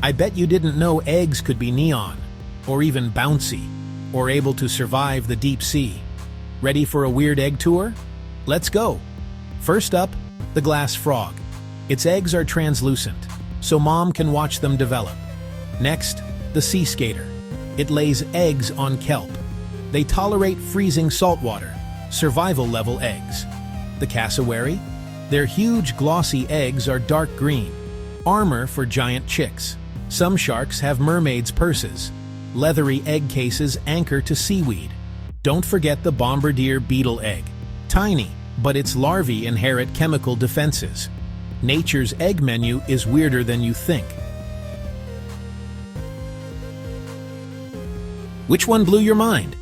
I bet you didn't know eggs could be neon, or even bouncy, or able to survive the deep sea. Ready for a weird egg tour? Let's go! First up, the glass frog. Its eggs are translucent, so mom can watch them develop. Next, the sea skater. It lays eggs on kelp. They tolerate freezing saltwater, survival-level eggs. The cassowary? Their huge glossy eggs are dark green, armor for giant chicks. Some sharks have mermaids' purses. Leathery egg cases anchor to seaweed. Don't forget the bombardier beetle egg. Tiny, but its larvae inherit chemical defenses. Nature's egg menu is weirder than you think. Which one blew your mind?